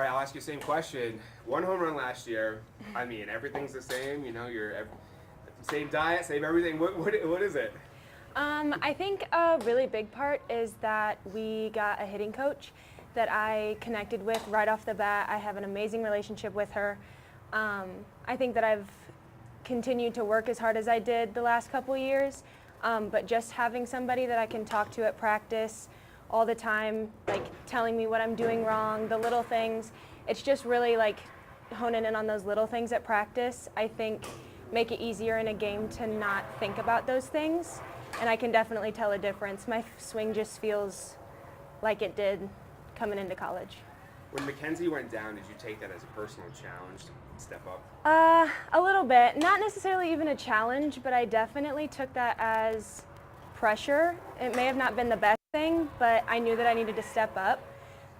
All right, I'll ask you the same question. One home run last year. I mean, everything's the same. You know, same diet, same everything. What is it? I think a really big part is that we got a hitting coach that I connected with right off the bat. I have an amazing relationship with her. I think that I've continued to work as hard as I did the last couple years, but just having somebody that I can talk to at practice all the time, like telling me what I'm doing wrong, the little things, it's just really like honing in on those little things at practice, I think make it easier in a game to not think about those things. And I can definitely tell a difference. My swing just feels like it did coming into college. When Mackenzie went down, did you take that as a personal challenge to step up? A little bit. Not necessarily even a challenge, but I definitely took that as pressure. It may have not been the best thing, but I knew that I needed to step up.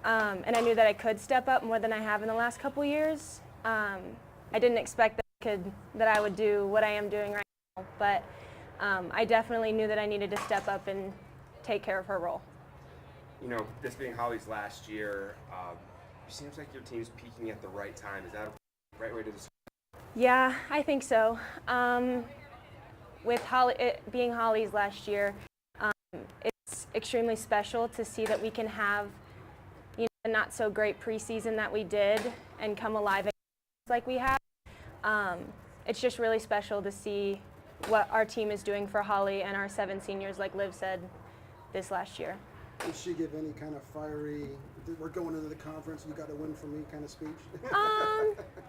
And I knew that I could step up more than I have in the last couple years. I didn't expect that I would do what I am doing right now, but I definitely knew that I needed to step up and take care of her role. You know, this being Holly's last year, it seems like your team's peaking at the right time. Is that a right way to describe it? Yeah, I think so. With it being Holly's last year, it's extremely special to see that we can have, you know, a not so great preseason that we did and come alive like we have. It's just really special to see what our team is doing for Holly and our 7 seniors, like Liv said, this last year. Did she give any kind of fiery, we're going into the conference, you got to win for me kind of speech?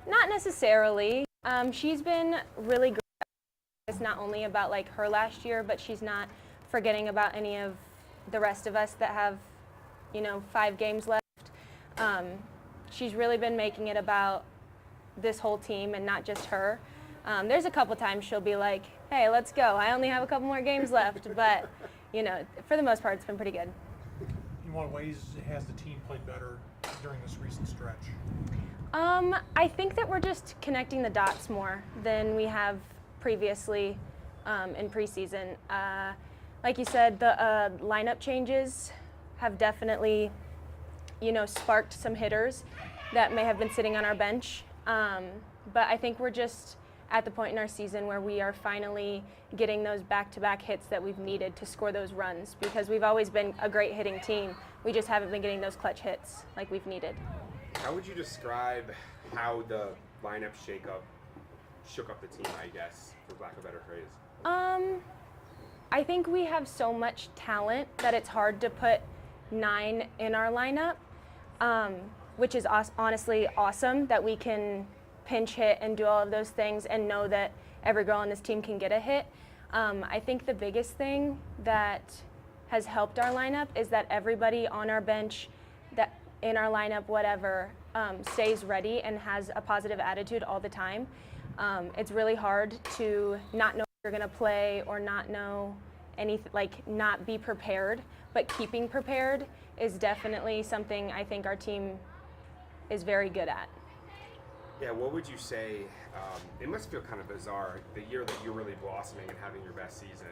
Not necessarily. She's been really great. It's not only about like her last year, but she's not forgetting about any of the rest of us that have, you know, 5 games left. She's really been making it about this whole team and not just her. There's a couple times she'll be like, hey, let's go. I only have a couple more games left. But, you know, for the most part, it's been pretty good. In what ways has the team played better during this recent stretch? I think that we're just connecting the dots more than we have previously in preseason. Like you said, the lineup changes have definitely, you know, sparked some hitters that may have been sitting on our bench. But I think we're just at the point in our season where we are finally getting those back-to-back hits that we've needed to score those runs, because we've always been a great hitting team. We just haven't been getting those clutch hits like we've needed. How would you describe how the lineup shook up the team, I guess, for lack of a better phrase? I think we have so much talent that it's hard to put 9 in our lineup, which is honestly awesome that we can pinch hit and do all of those things and know that every girl on this team can get a hit. I think the biggest thing that has helped our lineup is that everybody on our bench, that in our lineup, whatever, stays ready and has a positive attitude all the time. It's really hard to not know you're going to play or not know anything, like not be prepared, but keeping prepared is definitely something I think our team is very good at. Yeah, what would you say, it must feel kind of bizarre, the year that you're really blossoming and having your best season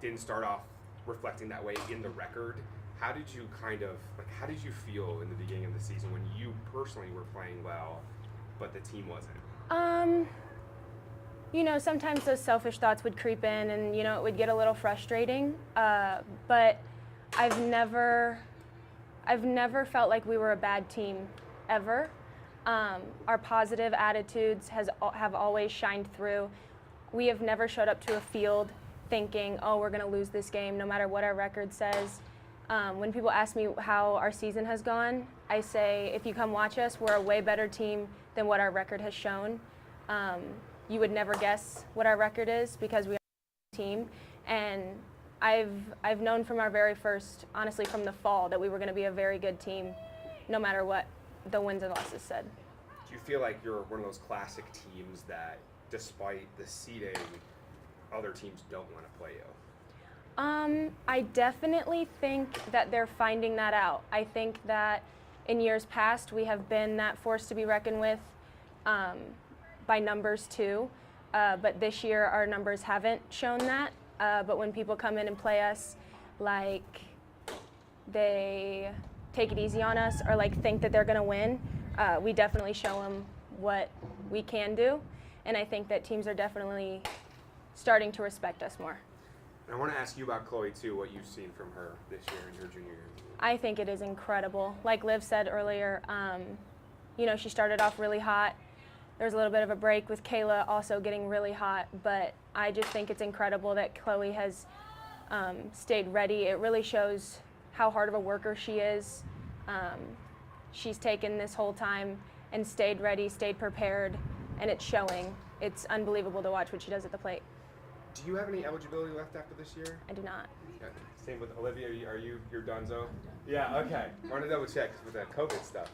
didn't start off reflecting that way in the record. How did you how did you feel in the beginning of the season when you personally were playing well, but the team wasn't? You know, sometimes those selfish thoughts would creep in and, you know, it would get a little frustrating. But I've never felt like we were a bad team, ever. Our positive attitudes have always shined through. We have never showed up to a field thinking, oh, we're going to lose this game no matter what our record says. When people ask me how our season has gone, I say, if you come watch us, we're a way better team than what our record has shown. You would never guess what our record is because we are a team. And I've known from our very first, honestly from the fall, that we were going to be a very good team no matter what the wins and losses said. Do you feel like you're one of those classic teams that, despite the seeding, other teams don't want to play you? I definitely think that they're finding that out. I think that in years past we have been that force to be reckoned with by numbers too, but this year our numbers haven't shown that. But when people come in and play us, like they take it easy on us or like think that they're going to win, we definitely show them what we can do, and I think that teams are definitely starting to respect us more. And I want to ask you about Chloe too, what you've seen from her this year in her junior year. I think it is incredible. Like Liv said earlier, you know, she started off really hot. There was a little bit of a break with Kayla also getting really hot, but I just think it's incredible that Chloe has stayed ready. It really shows how hard of a worker she is. She's taken this whole time and stayed ready, stayed prepared, and it's showing. It's unbelievable to watch what she does at the plate. Do you have any eligibility left after this year? I do not. Okay. Same with Olivia. You're donezo? Yeah. Okay. I want to double check with that COVID stuff.